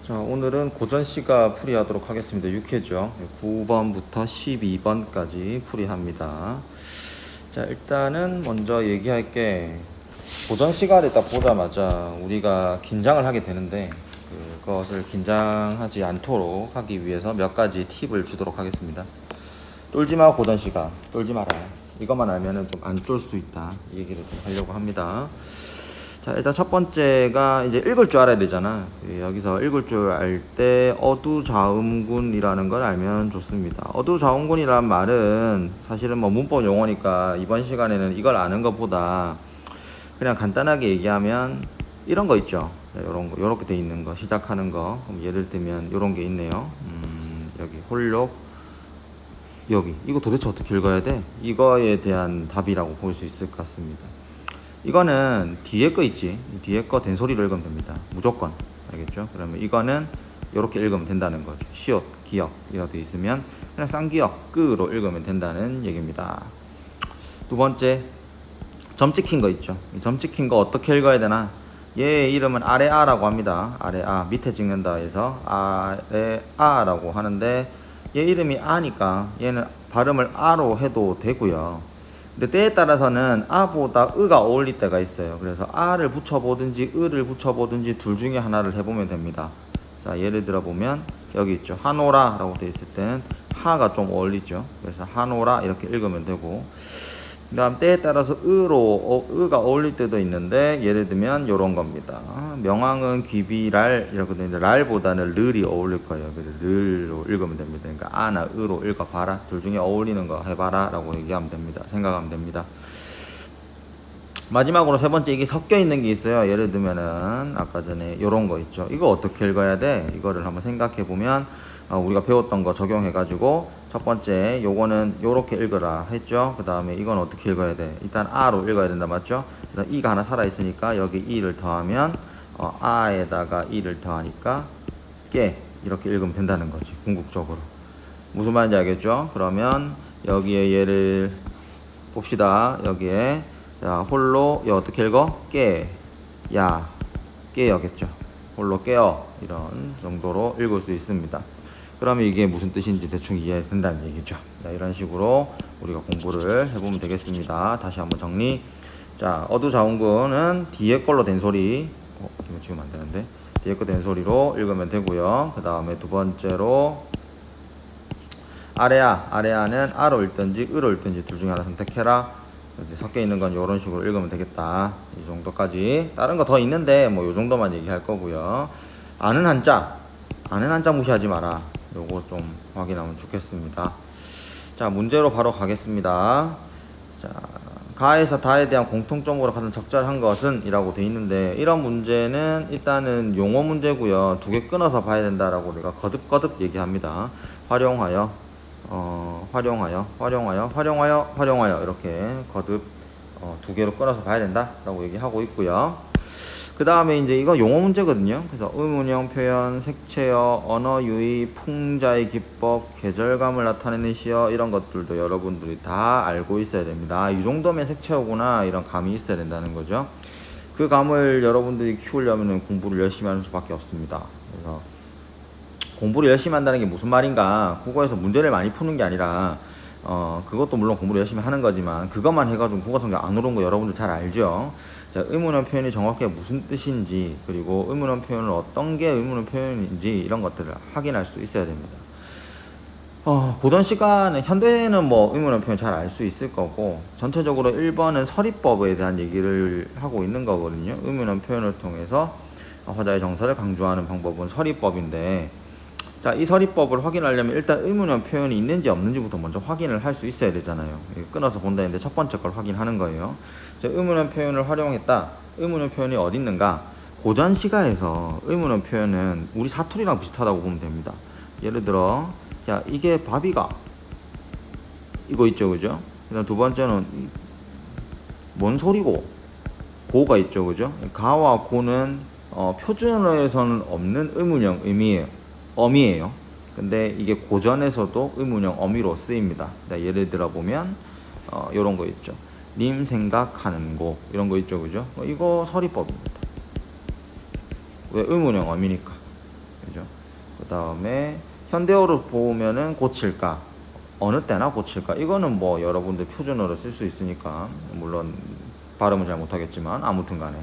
자, 오늘은 고전시가 풀이하도록 하겠습니다. 6회죠. 9번부터 12번까지 풀이합니다. 자, 일단은 먼저 얘기할 게 고전시가를 딱 보자마자 우리가 긴장을 하게 되는데 그것을 긴장하지 않도록 하기 위해서 몇 가지 팁을 주도록 하겠습니다. 쫄지마 고전시가, 쫄지 마라. 이것만 알면은 좀 안 쫄 수 있다. 이 얘기를 좀 하려고 합니다. 자, 일단 첫 번째가 이제 읽을 줄 알아야 되잖아. 여기서 읽을 줄 알 때 어두좌음군이라는 걸 알면 좋습니다. 어두좌음군이란 말은 사실은 뭐 문법 용어니까 이번 시간에는 이걸 아는 것보다 그냥 간단하게 얘기하면 이런 거 있죠. 이런 거, 이렇게 돼 있는 거, 시작하는 거. 예를 들면 이런 게 있네요. 여기 홀록, 여기 이거 도대체 어떻게 읽어야 돼? 이거에 대한 답이라고 볼 수 있을 것 같습니다. 이거는 뒤에 거 있지, 뒤에 거 된소리로 읽으면 됩니다. 무조건. 알겠죠? 그러면 이거는 이렇게 읽으면 된다는 거죠. 시옷, 기역 이렇게 돼 있으면 그냥 쌍기역, 끄로 읽으면 된다는 얘기입니다. 두 번째, 점 찍힌 거 있죠. 이 점 찍힌 거 어떻게 읽어야 되나? 얘 이름은 아레아라고 합니다. 아레아, 밑에 찍는다 해서 아레아라고 하는데 얘 이름이 아니까 얘는 발음을 아로 해도 되고요. 근데 때에 따라서는 아보다 으가 어울릴 때가 있어요. 그래서 아를 붙여보든지 으를 붙여보든지 둘 중에 하나를 해보면 됩니다. 자, 예를 들어 보면 여기 있죠. 하노라 라고 되어 있을 때는 하가 좀 어울리죠. 그래서 하노라 이렇게 읽으면 되고, 그 다음 때에 따라서 으가 어울릴 때도 있는데 예를 들면 요런 겁니다. 명왕은 귀비랄 이렇게 되는데 랄보다는 르이 어울릴 거예요. 그래서 르로 읽으면 됩니다. 그러니까 아나 으로 읽어봐라. 둘 중에 어울리는 거 해봐라 라고 얘기하면 됩니다. 생각하면 됩니다. 마지막으로 세 번째, 이게 섞여 있는 게 있어요. 예를 들면은 아까 전에 요런 거 있죠. 이거 어떻게 읽어야 돼? 이거를 한번 생각해 보면 우리가 배웠던 거 적용해 가지고 첫 번째 요거는 요렇게 읽어라 했죠. 그 다음에 이건 어떻게 읽어야 돼? 일단 아로 읽어야 된다, 맞죠? 그다음 이가 하나 살아 있으니까 여기 이를 더하면 아에다가 이를 더하니까 깨, 이렇게 읽으면 된다는 거지. 궁극적으로 무슨 말인지 알겠죠? 그러면 여기에 얘를 봅시다. 여기에 자, 홀로 어떻게 읽어? 깨야, 깨여겠죠. 홀로 깨어, 이런 정도로 읽을 수 있습니다. 그러면 이게 무슨 뜻인지 대충 이해된다는 얘기죠. 자, 이런 식으로 우리가 공부를 해보면 되겠습니다. 다시 한번 정리. 자, 어두좌운근은 뒤에 걸로 된 소리, 이거 지금 안 되는데, 뒤에 거 된 소리로 읽으면 되고요. 그 다음에 두 번째로 아레아는 아로 읽든지 으로 읽든지 둘 중에 하나 선택해라. 섞여 있는 건 이런 식으로 읽으면 되겠다. 이 정도까지. 다른 거 더 있는데 뭐 이 정도만 얘기할 거고요. 아는 한자 무시하지 마라. 요거 좀 확인하면 좋겠습니다. 자, 문제로 바로 가겠습니다. 자, 가에서 다에 대한 공통점으로 가장 적절한 것은 이라고 돼 있는데, 이런 문제는 일단은 용어 문제고요. 두 개 끊어서 봐야 된다라고 우리가 거듭거듭 얘기합니다. 활용하여 이렇게 거듭 두 개로 끊어서 봐야 된다라고 얘기하고 있고요. 그 다음에 이제 이거 용어 문제거든요. 그래서 의문형 표현, 색채어, 언어 유의, 풍자의 기법, 계절감을 나타내는 시어, 이런 것들도 여러분들이 다 알고 있어야 됩니다. 이 정도면 색채어구나, 이런 감이 있어야 된다는 거죠. 그 감을 여러분들이 키우려면 공부를 열심히 하는 수밖에 없습니다. 그래서 공부를 열심히 한다는 게 무슨 말인가? 국어에서 문제를 많이 푸는 게 아니라 그것도 물론 공부를 열심히 하는 거지만 그것만 해가지고 국어 성적 안 오른 거 여러분들 잘 알죠? 자, 의문형 표현이 정확하게 무슨 뜻인지, 그리고 의문형 표현을 어떤 게 의문형 표현인지 이런 것들을 확인할 수 있어야 됩니다. 고전 시간에, 현대에는 뭐 의문형 표현 잘 알 수 있을 거고, 전체적으로 1번은 서리법에 대한 얘기를 하고 있는 거거든요. 의문형 표현을 통해서 화자의 정서를 강조하는 방법은 서리법인데, 자, 이 서리법을 확인하려면 일단 의문형 표현이 있는지 없는지부터 먼저 확인을 할 수 있어야 되잖아요. 끊어서 본다는데 첫 번째 걸 확인하는 거예요. 자, 의문형 표현을 활용했다. 의문형 표현이 어디 있는가? 고전 시가에서 의문형 표현은 우리 사투리랑 비슷하다고 보면 됩니다. 예를 들어, 자, 이게 바비가 이거 있죠, 그죠? 그다음 두 번째는 뭔 소리고, 고가 있죠, 그죠? 가와 고는 표준어에서는 없는 의문형 어미예요. 근데 이게 고전에서도 의문형 어미로 쓰입니다. 예를 들어 보면 요런 거 있죠. 님 생각하는 거, 이런 거 있죠, 그죠? 이거 서리법입니다. 왜? 의문형 어미니까. 그죠? 그 다음에 현대어로 보면은 고칠까? 어느 때나 고칠까? 이거는 뭐 여러분들 표준어로 쓸 수 있으니까 물론 발음은 잘 못하겠지만 아무튼 간에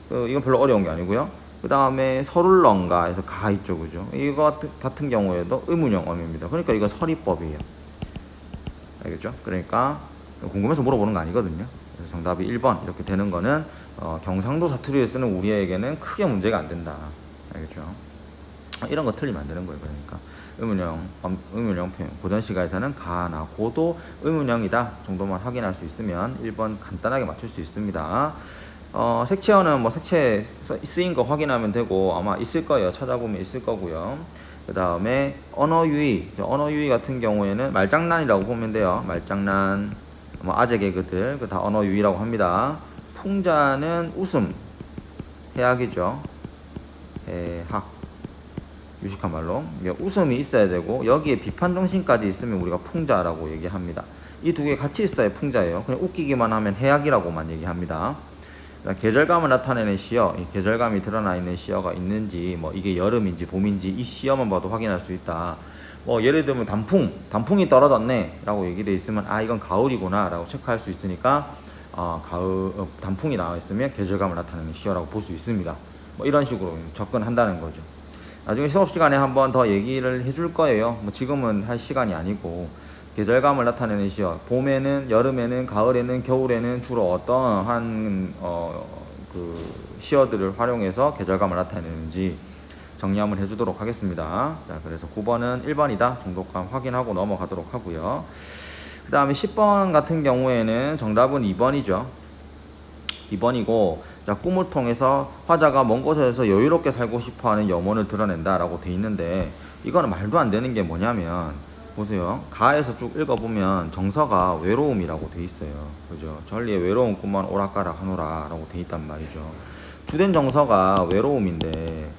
이건 별로 어려운 게 아니고요. 그 다음에 서룰런가 해서 가 있죠, 그죠? 이거 같은 경우에도 의문형 어입니다. 그러니까 이건 서리법이에요. 알겠죠? 그러니까 궁금해서 물어보는 거 아니거든요. 그래서 정답이 1번 이렇게 되는 거는 경상도 사투리에 쓰는 우리에게는 크게 문제가 안 된다. 알겠죠? 이런 거 틀리면 안 되는 거예요. 그러니까 의문형 표현 고전시가에서는 가나 고도 의문형이다 정도만 확인할 수 있으면 1번 간단하게 맞출 수 있습니다. 색채어는 뭐 색채 쓰인 거 확인하면 되고 아마 있을 거예요. 찾아보면 있을 거고요. 그 다음에 언어유의 같은 경우에는 말장난이라고 보면 돼요. 말장난, 뭐 아재 개그들 그 다 언어유의라고 합니다. 풍자는 웃음, 해악이죠. 해악, 유식한 말로 웃음이 있어야 되고 여기에 비판 정신까지 있으면 우리가 풍자라고 얘기합니다. 이 두 개 같이 있어야 풍자예요. 그냥 웃기기만 하면 해악이라고만 얘기합니다. 계절감을 나타내는 시어, 이 계절감이 드러나 있는 시어가 있는지, 뭐 이게 여름인지 봄인지 이 시어만 봐도 확인할 수 있다. 뭐 예를 들면 단풍이 떨어졌네 라고 얘기돼 있으면 아 이건 가을이구나 라고 체크할 수 있으니까 단풍이 나와 있으면 계절감을 나타내는 시어라고 볼 수 있습니다. 뭐 이런 식으로 접근한다는 거죠. 나중에 수업 시간에 한번 더 얘기를 해줄 거예요. 뭐 지금은 할 시간이 아니고 계절감을 나타내는 시어, 봄에는, 여름에는, 가을에는, 겨울에는 주로 어떠한 그 시어들을 활용해서 계절감을 나타내는지 정리 한번 해주도록 하겠습니다. 자, 그래서 9번은 1번이다 정도감 확인하고 넘어가도록 하고요. 그 다음에 10번 같은 경우에는 정답은 2번이죠. 2번이고, 자, 꿈을 통해서 화자가 먼 곳에서 여유롭게 살고 싶어하는 염원을 드러낸다 라고 돼 있는데 이거는 말도 안 되는 게 뭐냐면 보세요. 가에서 쭉 읽어보면 정서가 외로움이라고 돼 있어요. 그죠? 전리의 외로운 꿈만 오락가락 하노라 라고 돼 있단 말이죠. 주된 정서가 외로움인데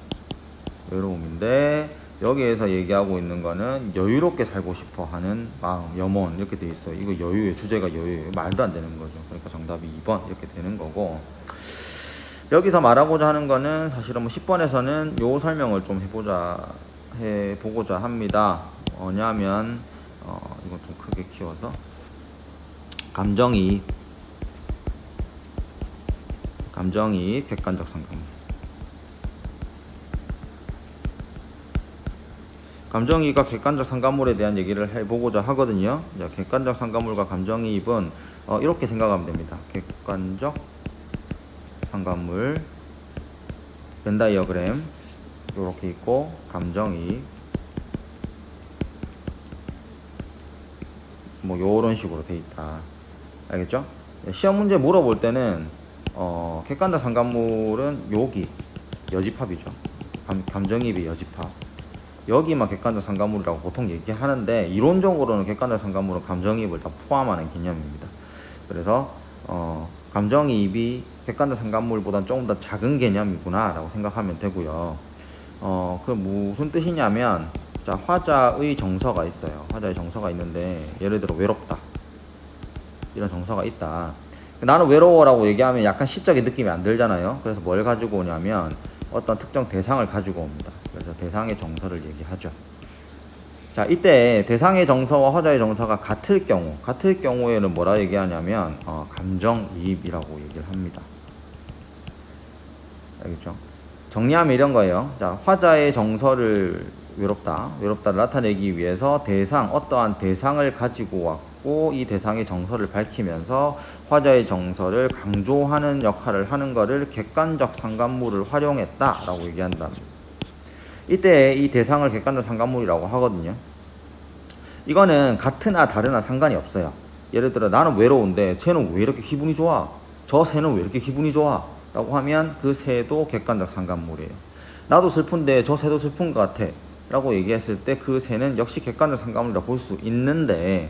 여기에서 얘기하고 있는 거는 여유롭게 살고 싶어 하는 마음, 염원 이렇게 돼 있어요. 이거 여유의 주제가 여유예요. 말도 안 되는 거죠. 그러니까 정답이 2번 이렇게 되는 거고, 여기서 말하고자 하는 거는 사실은 뭐 10번에서는 요 설명을 좀 해보고자 합니다. 뭐냐면 이건 좀 크게 키워서 감정이입, 객관적 상관물. 감정이입과 객관적 상관물에 대한 얘기를 해보고자 하거든요. 자, 객관적 상관물과 감정이입은 이렇게 생각하면 됩니다. 객관적 상관물 벤 다이어그램 이렇게 있고, 감정이입 뭐 요런 식으로 돼 있다. 알겠죠? 시험 문제 물어볼 때는 객관적 상관물은 여기 여집합이죠. 감정이입이 여집합. 여기만 객관적 상관물이라고 보통 얘기하는데 이론적으로는 객관적 상관물은 감정이입을 다 포함하는 개념입니다. 그래서 감정이입이 객관적 상관물보다는 조금 더 작은 개념이구나 라고 생각하면 되고요. 그 무슨 뜻이냐면, 자, 화자의 정서가 있어요. 화자의 정서가 있는데 예를 들어 외롭다 이런 정서가 있다. 나는 외로워라고 얘기하면 약간 시적인 느낌이 안 들잖아요. 그래서 뭘 가지고 오냐면 어떤 특정 대상을 가지고 옵니다. 그래서 대상의 정서를 얘기하죠. 자, 이때 대상의 정서와 화자의 정서가 같을 경우에는 뭐라 얘기하냐면 감정이입이라고 얘기를 합니다. 알겠죠? 정리하면 이런 거예요. 자, 화자의 정서를 외롭다를 나타내기 위해서 어떠한 대상을 가지고 왔고 이 대상의 정서를 밝히면서 화자의 정서를 강조하는 역할을 하는 것을 객관적 상관물을 활용했다라고 얘기한다. 이때 이 대상을 객관적 상관물이라고 하거든요. 이거는 같으나 다르나 상관이 없어요. 예를 들어 나는 외로운데 쟤는 왜 이렇게 기분이 좋아? 저 새는 왜 이렇게 기분이 좋아? 라고 하면 그 새도 객관적 상관물이에요. 나도 슬픈데 저 새도 슬픈 것 같아 라고 얘기했을 때 그 새는 역시 객관적 상관물이라고 볼 수 있는데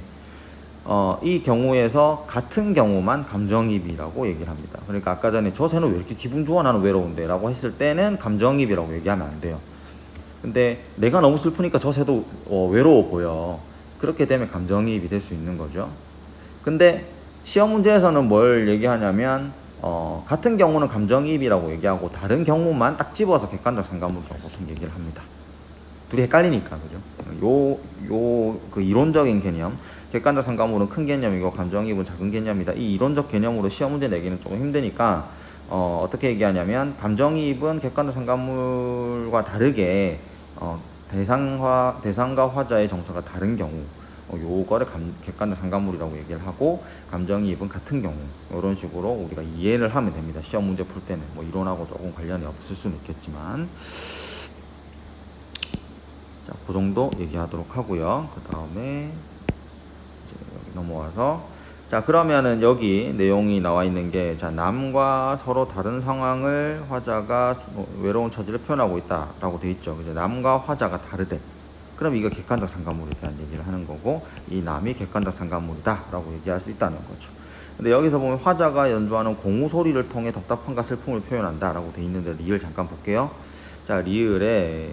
이 경우에서 같은 경우만 감정이입이라고 얘기를 합니다. 그러니까 아까 전에 저 새는 왜 이렇게 기분 좋아? 나는 외로운데 라고 했을 때는 감정이입이라고 얘기하면 안 돼요. 근데 내가 너무 슬프니까 저 새도 외로워 보여. 그렇게 되면 감정이입이 될 수 있는 거죠. 근데 시험 문제에서는 뭘 얘기하냐면 같은 경우는 감정이입이라고 얘기하고 다른 경우만 딱 집어서 객관적 상관물이라고 보통 얘기를 합니다. 둘이 헷갈리니까, 그죠? 그 이론적인 개념, 객관적 상관물은 큰 개념이고 감정이입은 작은 개념이다. 이 이론적 개념으로 시험 문제 내기는 조금 힘드니까 어떻게 얘기하냐면 감정이입은 객관적 상관물과 다르게 대상과 화자의 정서가 다른 경우 요거를 객관적 상관물이라고 얘기를 하고 감정이입은 같은 경우 이런 식으로 우리가 이해를 하면 됩니다. 시험 문제 풀 때는 뭐 이론하고 조금 관련이 없을 수는 있겠지만 자, 그 정도 얘기하도록 하고요. 그 다음에 여기 넘어와서 자 그러면은 여기 내용이 나와 있는 게 자 남과 서로 다른 상황을 화자가 외로운 처지를 표현하고 있다라고 돼 있죠. 그죠? 남과 화자가 다르대. 그럼 이거 객관적 상관물에 대한 얘기를 하는 거고 이 남이 객관적 상관물이다라고 얘기할 수 있다는 거죠. 근데 여기서 보면 화자가 연주하는 공우 소리를 통해 답답함과 슬픔을 표현한다라고 돼 있는데 리을 잠깐 볼게요. 자 리을에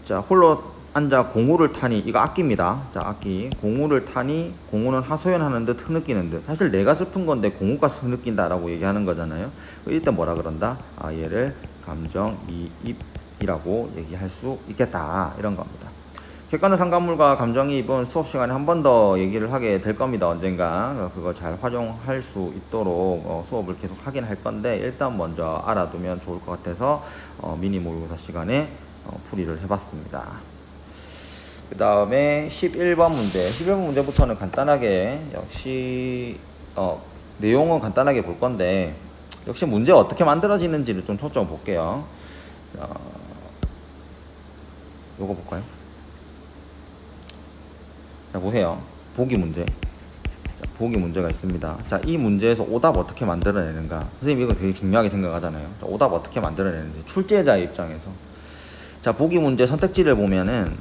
자 홀로 앉아 공우를 타니 이거 악기입니다. 자 악기 공우를 타니 공우는 하소연하는 듯 흐느끼는 듯 사실 내가 슬픈 건데 공우가 흐느낀다라고 얘기하는 거잖아요. 일단 뭐라 그런다? 얘를 감정이입이라고 얘기할 수 있겠다 이런 겁니다. 객관적 상관물과 감정이입은 수업 시간에 한 번 더 얘기를 하게 될 겁니다. 언젠가 그거 잘 활용할 수 있도록 수업을 계속 하긴 할 건데 일단 먼저 알아두면 좋을 것 같아서 미니 모의고사 시간에 풀이를 해봤습니다. 그 다음에 11번 문제 11번 문제부터는 간단하게 역시 내용은 간단하게 볼 건데 역시 문제 어떻게 만들어지는지를 좀 초점 볼게요. 요거 볼까요? 자 보세요. 보기 문제. 자, 보기 문제가 있습니다. 자, 이 문제에서 오답 어떻게 만들어내는가. 선생님 이거 되게 중요하게 생각하잖아요. 자, 오답 어떻게 만들어내는지 출제자의 입장에서. 자, 보기 문제 선택지를 보면은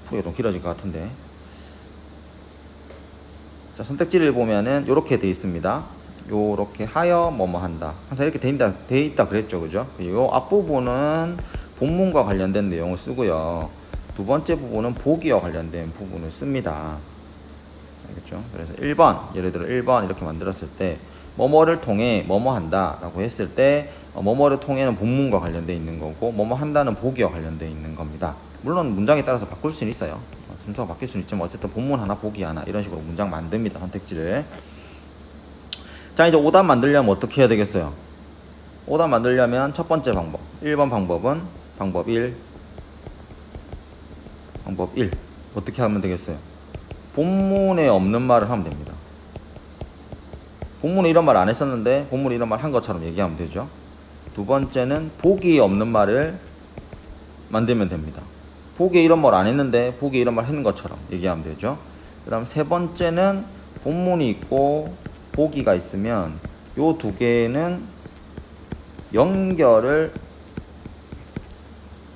풀이가 좀 길어질 것 같은데. 자, 선택지를 보면은 요렇게 돼 있습니다. 요렇게 하여 뭐뭐 한다. 항상 이렇게 돼 있다 그랬죠. 그죠? 요 앞부분은 본문과 관련된 내용을 쓰고요. 두 번째 부분은 보기와 관련된 부분을 씁니다. 알겠죠? 그래서 1번, 예를 들어 1번 이렇게 만들었을 때 뭐뭐를 통해 뭐뭐 한다 라고 했을 때 뭐뭐를 통해는 본문과 관련되어 있는 거고 뭐뭐 한다는 보기와 관련되어 있는 겁니다. 물론 문장에 따라서 바꿀 수는 있어요. 순서가 바뀔 수는 있지만 어쨌든 본문 하나 보기 하나 이런 식으로 문장 만듭니다. 선택지를. 자 이제 오답 만들려면 어떻게 해야 되겠어요? 오답 만들려면 첫 번째 방법 1번 방법은 방법 1 어떻게 하면 되겠어요? 본문에 없는 말을 하면 됩니다. 본문에 이런 말 안 했었는데 본문에 이런 말 한 것처럼 얘기하면 되죠. 두 번째는 보기에 없는 말을 만들면 됩니다. 보기에 이런 말 안 했는데 보기에 이런 말 했는 것처럼 얘기하면 되죠. 그 다음 세 번째는 본문이 있고 보기가 있으면 요 두 개는 연결을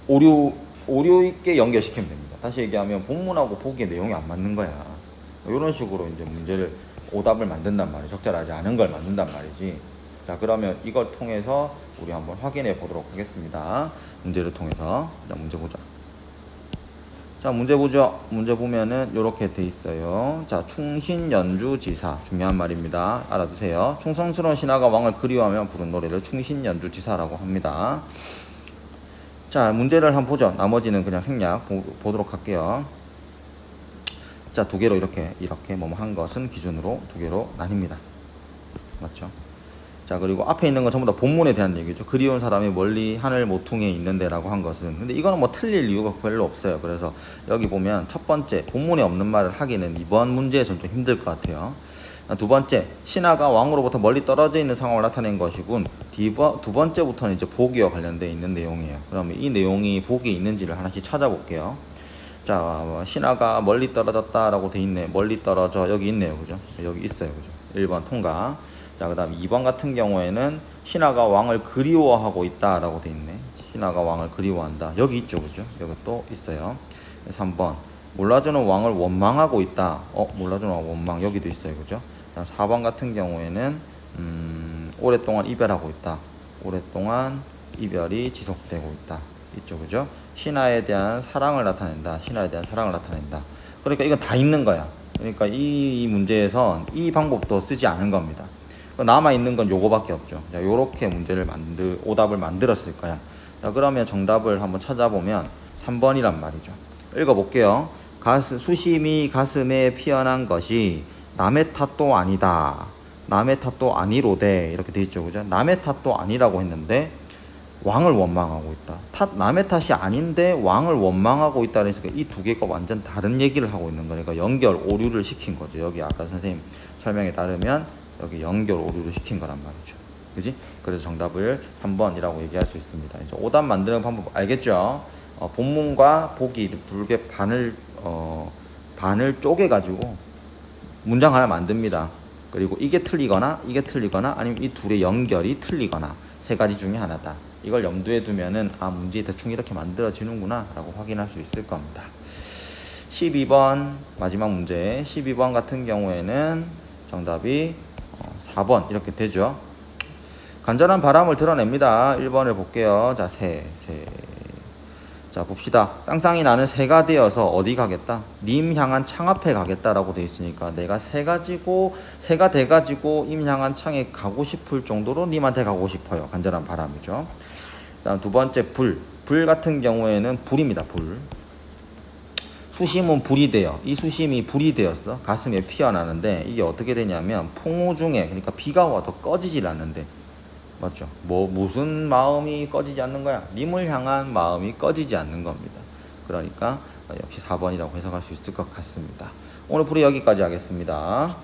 오류 있게 연결시키면 됩니다. 다시 얘기하면 본문하고 보기의 내용이 안 맞는 거야. 이런 식으로 이제 문제를 오답을 만든단 말이지. 적절하지 않은 걸 만든단 말이지. 자 그러면 이걸 통해서 우리 한번 확인해 보도록 하겠습니다. 문제를 통해서. 자 문제 보자. 자 문제 보죠. 문제 보면은 이렇게 돼 있어요. 자 충신연주지사 중요한 말입니다. 알아두세요. 충성스러운 신하가 왕을 그리워하며 부른 노래를 충신연주지사라고 합니다. 자 문제를 한번 보죠. 나머지는 그냥 생략 보도록 할게요. 자 두 개로 이렇게 뭐뭐 한 것은 기준으로 두 개로 나뉩니다. 맞죠? 자 그리고 앞에 있는 건 전부 다 본문에 대한 얘기죠. 그리운 사람이 멀리 하늘 모퉁이에 있는데 라고 한 것은 근데 이거는 뭐 틀릴 이유가 별로 없어요. 그래서 여기 보면 첫 번째 본문에 없는 말을 하기는 이번 문제에서는 좀 힘들 것 같아요. 두 번째 신하가 왕으로부터 멀리 떨어져 있는 상황을 나타낸 것이군. 두 번째부터는 이제 보기와 관련되어 있는 내용이에요. 그러면 이 내용이 보기에 있는지를 하나씩 찾아볼게요. 자 신하가 멀리 떨어졌다라고 돼 있네. 멀리 떨어져 여기 있네요. 그죠? 여기 있어요. 그죠? 1번 통과. 자, 그 다음 2번 같은 경우에는 신하가 왕을 그리워하고 있다라고 돼 있네. 신하가 왕을 그리워한다. 여기 있죠. 그죠? 여기 또 있어요. 3번. 몰라주는 왕을 원망하고 있다. 몰라주는 왕 원망. 여기도 있어요. 그죠? 4번 같은 경우에는, 오랫동안 이별하고 있다. 오랫동안 이별이 지속되고 있다. 있죠. 그죠? 신하에 대한 사랑을 나타낸다. 신하에 대한 사랑을 나타낸다. 그러니까 이건 다 있는 거야. 그러니까 이 문제에선 이 방법도 쓰지 않은 겁니다. 남아있는 건 요거밖에 없죠. 자, 요렇게 문제를 오답을 만들었을 거야. 자, 자, 그러면 정답을 한번 찾아보면 3번이란 말이죠. 읽어볼게요. 수심이 가슴에 피어난 것이 남의 탓도 아니다. 남의 탓도 아니로되 이렇게 돼 있죠. 그죠? 남의 탓도 아니라고 했는데 왕을 원망하고 있다. 남의 탓이 아닌데 왕을 원망하고 있다. 그러니까 이 두 개가 완전 다른 얘기를 하고 있는 거니까 연결 오류를 시킨 거죠. 여기 아까 선생님 설명에 따르면 여기 연결 오류를 시킨 거란 말이죠. 그지? 그래서 정답을 3번이라고 얘기할 수 있습니다. 이제 오답 만드는 방법 알겠죠? 본문과 보기 두 개 반을 쪼개가지고 문장 하나 만듭니다. 그리고 이게 틀리거나 아니면 이 둘의 연결이 틀리거나 세 가지 중에 하나다. 이걸 염두에 두면은 문제 대충 이렇게 만들어지는구나 라고 확인할 수 있을 겁니다. 12번 마지막 문제 12번 같은 경우에는 정답이 4번 이렇게 되죠. 간절한 바람을 드러냅니다. 1번을 볼게요. 자, 자, 봅시다. 쌍쌍이 나는 새가 되어서 어디 가겠다? 님 향한 창 앞에 가겠다라고 돼 있으니까 내가 새가 돼가지고 임 향한 창에 가고 싶을 정도로 님한테 가고 싶어요. 간절한 바람이죠. 다음 두 번째 불 같은 경우에는 불입니다. 불. 수심은 불이 돼요. 이 수심이 불이 되었어. 가슴에 피어나는데 이게 어떻게 되냐면 풍우 중에 그러니까 비가 와도 꺼지질 않는데 맞죠? 무슨 마음이 꺼지지 않는 거야? 님을 향한 마음이 꺼지지 않는 겁니다. 그러니까 역시 4번이라고 해석할 수 있을 것 같습니다. 오늘 풀이 여기까지 하겠습니다.